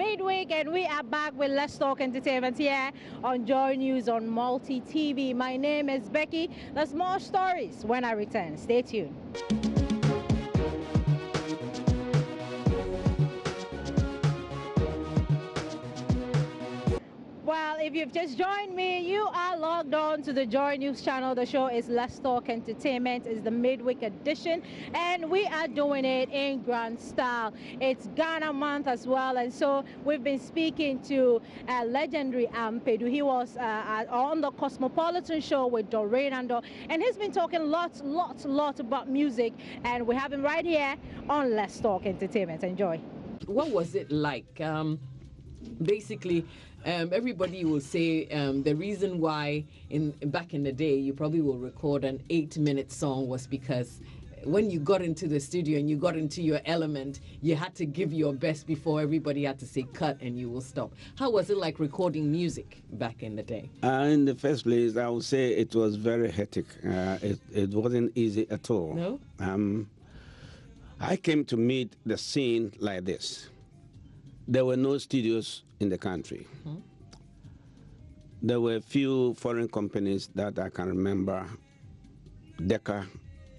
midweek, and we are back with Let's Talk Entertainment here on Joy News on Multi TV. My name is Becky. There's more stories when I return. Stay tuned. Well, if you've just joined me, you are logged on to the Joy News channel. The show is Let's Talk Entertainment. It's the midweek edition, and we are doing it in grand style. It's Ghana month as well, and so we've been speaking to legendary Ampedu. He was on the Cosmopolitan show with Doreen Ando, and he's been talking lots about music, and we have him right here on Let's Talk Entertainment. Enjoy. What was it like? Basically, everybody will say the reason why back in the day you probably will record an 8-minute song was because when you got into the studio and you got into your element, you had to give your best before everybody had to say cut and you will stop. How was it like recording music back in the day? In the first place, I would say it was very hectic. It wasn't easy at all. No? I came to meet the scene like this. There were no studios in the country. Hmm. There were a few foreign companies that I can remember, Decca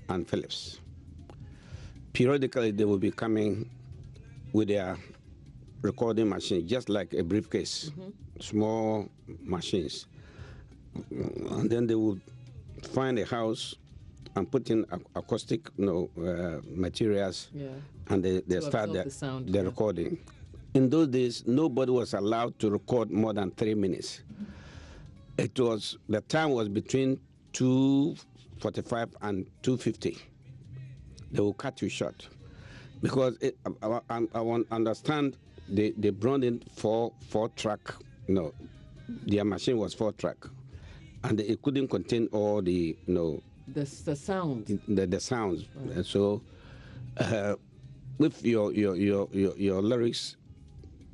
and Philips. Periodically, they would be coming with their recording machine, just like a briefcase, small machines. And then they would find a house and put in acoustic materials, and they start the recording. In those days, nobody was allowed to record more than 3 minutes. The time was between 2:45 and 2:50. They will cut you short. Because I want to understand, they brought in four track, their machine was 4-track. And it couldn't contain all the, the sound. The sounds. Right. And so, if your lyrics,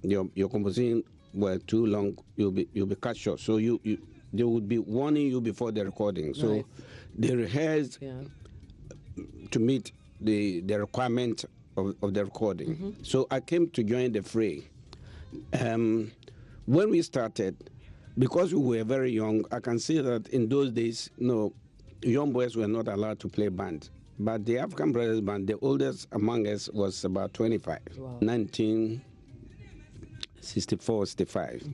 your composition were too long, you'll be cut short. So they would be warning you before the recording. So right. they rehearsed to meet the requirement of the recording. So I came to join the fray. When we started, because we were very young, I can see that in those days, young boys were not allowed to play band. But the African Brothers Band, the oldest among us was about 25, wow. 1964, 65.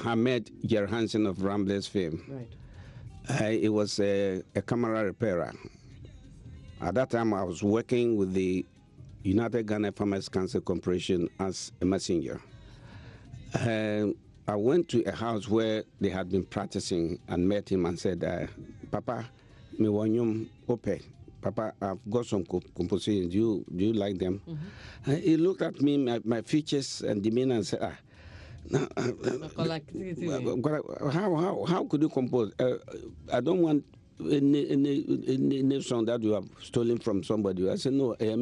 I met Jerry Hansen of Ramblers fame. Right. It was a camera repairer. At that time, I was working with the United Ghana Farmers Council Corporation as a messenger. I went to a house where they had been practicing and met him and said, Papa, me wanyum ope. Papa, I've got some compositions. Do you like them? And he looked at me, my features and demeanor, and said, how could you compose? I don't want any song that you have stolen from somebody. I said, no, I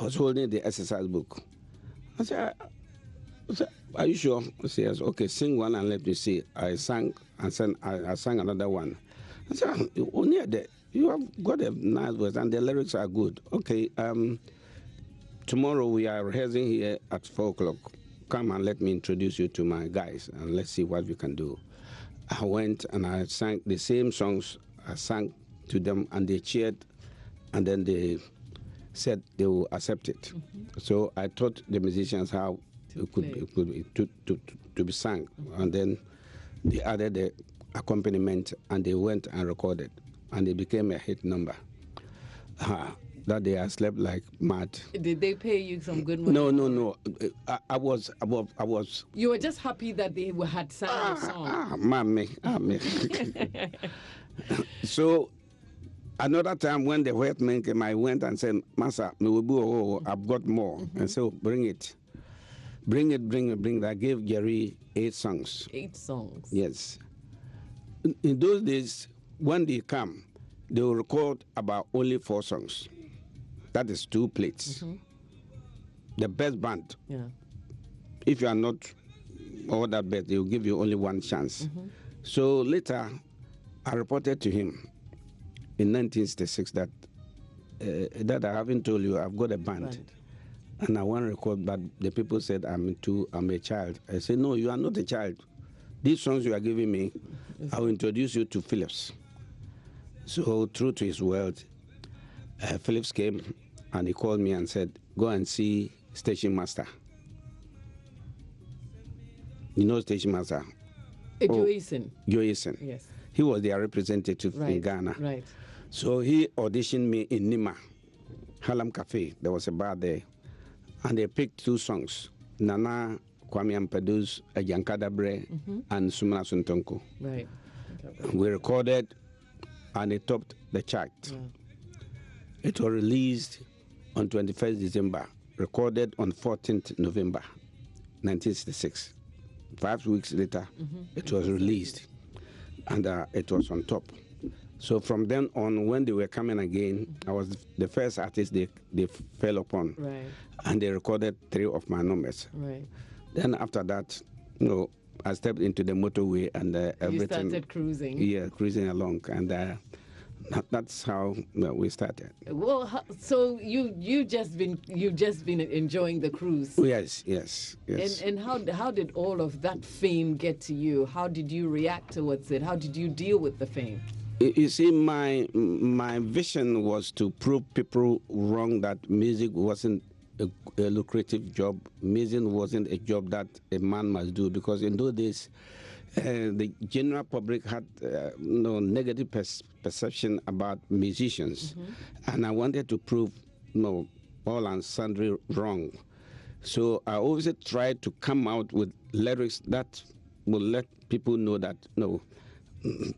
was holding the exercise book. I said, are you sure? He says, okay, sing one and let me see. I sang and I sang another one. I said, you have got a nice voice and the lyrics are good. Okay, tomorrow we are rehearsing here at 4 o'clock. Come and let me introduce you to my guys and let's see what we can do. I went and I sang the same songs. I sang to them and they cheered, and then they said they will accept it. So I taught the musicians how it could be sung, and then they added the accompaniment and they went and recorded, and it became a hit number. That day I slept like mad. Did they pay you some good money? No. I was. You were just happy that they had sang a song. Mommy. So another time when the white man came, I went and said, Master, I've got more. And so bring it. I gave Jerry 8 songs. 8 songs? Yes. In those days, when they come, they will record about only 4 songs. That is 2 plates. The best band. Yeah. If you are not all that best, they will give you only 1 chance. So later, I reported to him in 1966 that I haven't told you I've got a band. And I want to record, but the people said I'm a child. I said, no, you are not a child. These songs you are giving me, I will introduce you to Phillips. So true to his word, Phillips came and he called me and said, go and see Station Master. You know Station Master? Joyson. Joyson. Yes. He was their representative in Ghana. Right. So he auditioned me in Nima, Harlem Cafe. There was a bar there. And they picked 2 songs, Nana Kwame Ampedu's Ajankadabre and Sumana Suntonko. Right. We recorded and it topped the chart. Yeah. It was released on 21st December, recorded on 14th November 1966. 5 weeks later, it was released and it was on top. So from then on, when they were coming again, I was the first artist they fell upon. Right. And they recorded 3 of my numbers. Right. Then after that, I stepped into the motorway and everything. You started cruising. Yeah, cruising along, and that's how we started. Well, so you've just been enjoying the cruise. Yes. And how did all of that fame get to you? How did you react towards it? How did you deal with the fame? You see, my vision was to prove people wrong that music wasn't a lucrative job. Music wasn't a job that a man must do, because in those days, the general public had negative perception about musicians, and I wanted to prove all and sundry wrong. So I always tried to come out with lyrics that will let people know that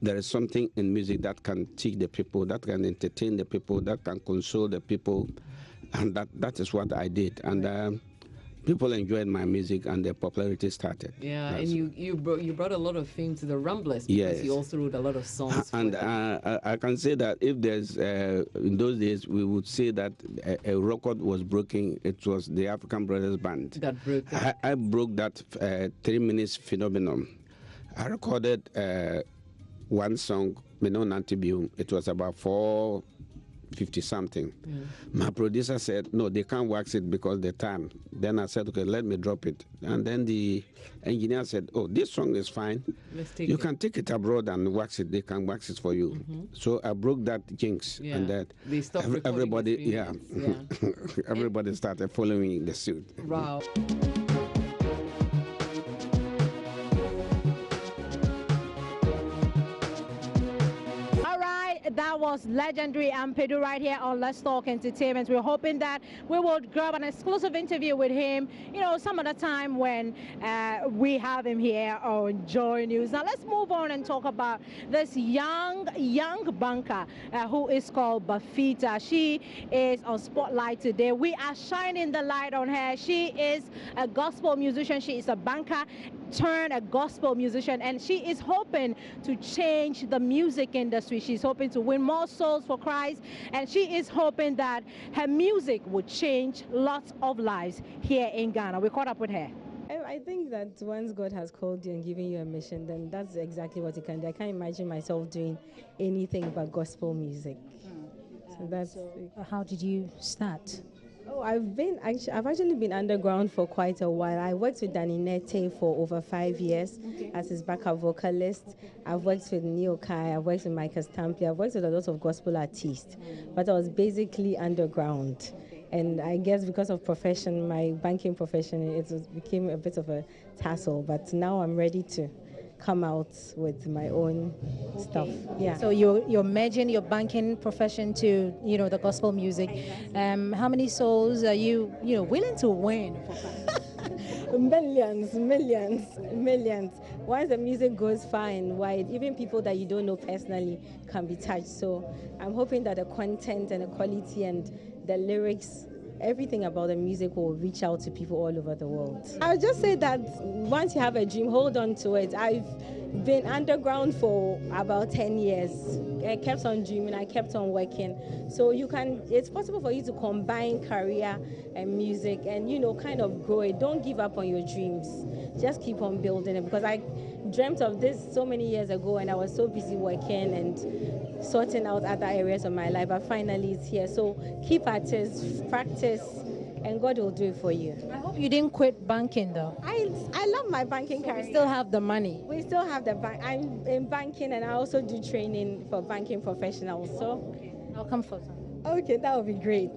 there is something in music that can teach the people, that can entertain the people, that can console the people, and that is what I did. And people enjoyed my music, and the popularity started. Yeah, and you brought a lot of fame to the Ramblers, because you also wrote a lot of songs. And I can say that if there's in those days, we would say that a record was broken. It was the African Brothers Band that broke that. I broke that 3 minutes phenomenon. I recorded one song, Meno Nantibium. It was about 450 something. My producer said, no, they can't wax it because the time. Then I said, okay, let me drop it. And then the engineer said, oh, this song is fine. You can take it abroad and wax it. They can wax it for you. So I broke that jinx, and that they stopped everybody, everybody started following the suit. Wow. That was legendary Ampedu right here on Let's Talk Entertainment. We're hoping that we will grab an exclusive interview with him, some other time when we have him here on JoyNews. Now let's move on and talk about this young banker who is called Bafita. She is on Spotlight today. We are shining the light on her. She is a gospel musician. She is a banker turned a gospel musician, and she is hoping to change the music industry. She's hoping to win more souls for Christ, and she is hoping that her music would change lots of lives here in Ghana. We caught up with her. I think that once God has called you and given you a mission, then that's exactly what you can do. I can't imagine myself doing anything but gospel music. So that's how did you start? Oh, I've actually been underground for quite a while. I worked with Danny Nete for over 5 years as his backup vocalist. I've worked with Neo Kai, I've worked with Micah Stampy, I've worked with a lot of gospel artists, but I was basically underground. And I guess because of profession, my banking profession, became a bit of a tassel, but now I'm ready to come out with my own stuff. Yeah. So you're merging your banking profession to the gospel music. How many souls are you willing to win for Christ? Millions. Once the music goes far and wide, even people that you don't know personally can be touched. So I'm hoping that the content and the quality and the lyrics, everything about the music will reach out to people all over the world. I would just say that once you have a dream, hold on to it. I've been underground for about 10 years. I kept on dreaming, I kept on working. So it's possible for you to combine career and music and, kind of grow it. Don't give up on your dreams. Just keep on building it, because I dreamt of this so many years ago and I was so busy working and sorting out other areas of my life, but finally it's here. So keep at it, practice, and God will do it for you. I hope you didn't quit banking though. I love my banking career. We still have the money. We still have the bank. I'm in banking, and I also do training for banking professionals. So, I'll come for some. okay, that would be great.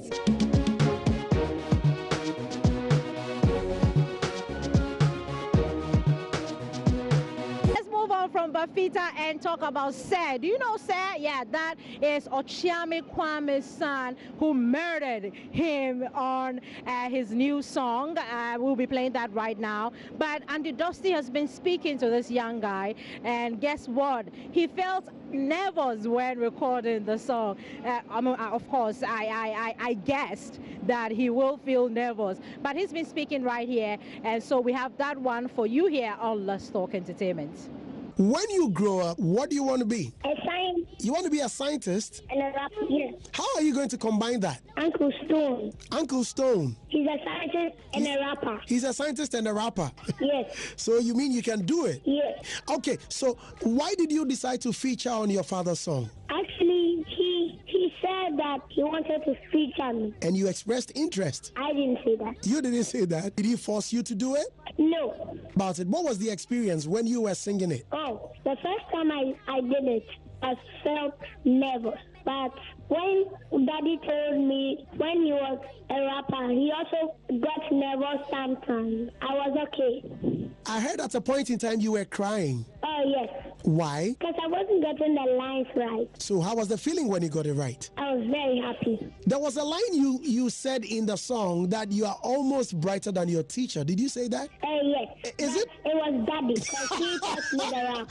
From Bafita and talk about Sir. Do you know Sir? Yeah, that is Ochiame Kwame's son who murdered him on his new song. We'll be playing that right now. But Andy Dusty has been speaking to this young guy, and guess what? He felt nervous when recording the song. Of course, I guessed that he will feel nervous, but he's been speaking right here, and so we have that one for you here on Let's Talk Entertainment. When you grow up, what do you want to be? A scientist. You want to be a scientist? And a rapper, yes. How are you going to combine that? Uncle Stone. Uncle Stone. He's a scientist and a rapper. He's a scientist and a rapper. Yes. So you mean you can do it? Yes. Okay, so why did you decide to feature on your father's song? Actually, he said that he wanted to feature me. And you expressed interest. I didn't say that. You didn't say that. Did he force you to do it? No. About it. What was the experience when you were singing it? Oh, the first time I did it, I felt nervous. But when Daddy told me when he was a rapper, he also got nervous sometimes. I was okay. I heard at a point in time you were crying. Oh, yes. Why? Because I wasn't getting the lines right. So how was the feeling when you got it right? I was very happy. There was a line you said in the song that you are almost brighter than your teacher. Did you say that? Yes. Is it? It was Daddy, because he taught me the rap.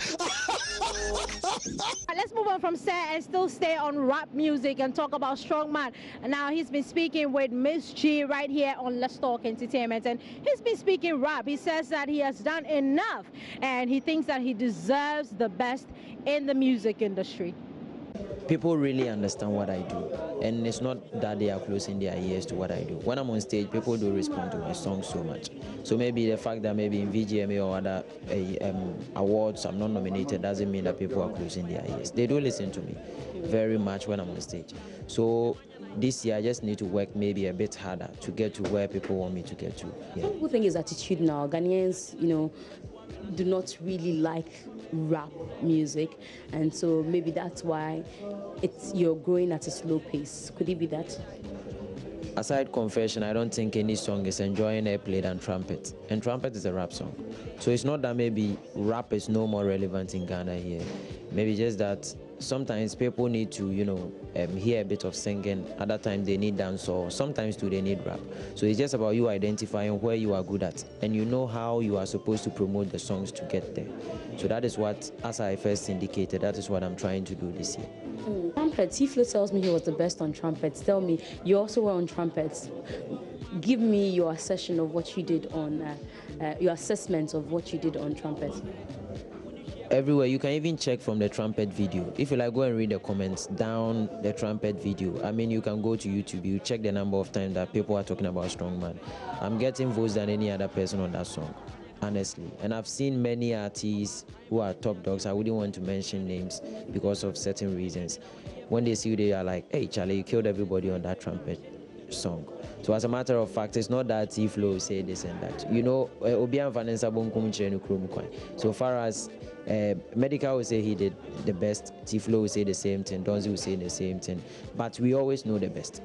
Let's move on from Sir and still stay on rap music and talk about Strongman. And now he's been speaking with Miss G right here on Let's Talk Entertainment, and he's been speaking rap. He says that he has done enough, and he thinks that he deserves the best in the music industry. People really understand what I do, and it's not that they are closing their ears to what I do. When I'm on stage, people do respond to my songs so much. So maybe the fact that maybe in VGMA or other awards I'm not nominated doesn't mean that people are closing their ears. They do listen to me very much when I'm on stage. So this year I just need to work maybe a bit harder to get to where people want me to get to. Yeah. Some people think it's attitudinal. Ghanaians, do not really like rap music, and so maybe that's why you're growing at a slow pace. Could it be that? Aside confession, I don't think any song is enjoying airplay than trumpet, and trumpet is a rap song. So it's not that maybe rap is no more relevant in Ghana here. Maybe just that sometimes people need to, hear a bit of singing. Other times they need dance, or sometimes too they need rap. So it's just about you identifying where you are good at, and you know how you are supposed to promote the songs to get there. So that is what, as I first indicated, that is what I'm trying to do this year. Trumpets. Tiflo tells me he was the best on trumpets. Tell me, you also were on trumpets. Give me your assessment of what you did on trumpets. Everywhere. You can even check from the trumpet video. If you like, go and read the comments down the trumpet video. I mean, you can go to YouTube, you check the number of times that people are talking about Strongman. I'm getting votes than any other person on that song, honestly. And I've seen many artists who are top dogs. I wouldn't want to mention names because of certain reasons. When they see you, they are like, hey, Charlie, you killed everybody on that trumpet song. So as a matter of fact, it's not that Tiflo say this and that. Obian Vanessa Bonkum Chenu Krumukwan. So far as Medical will say he did the best, Tiflo will say the same thing, Donzi will say the same thing, but we always know the best.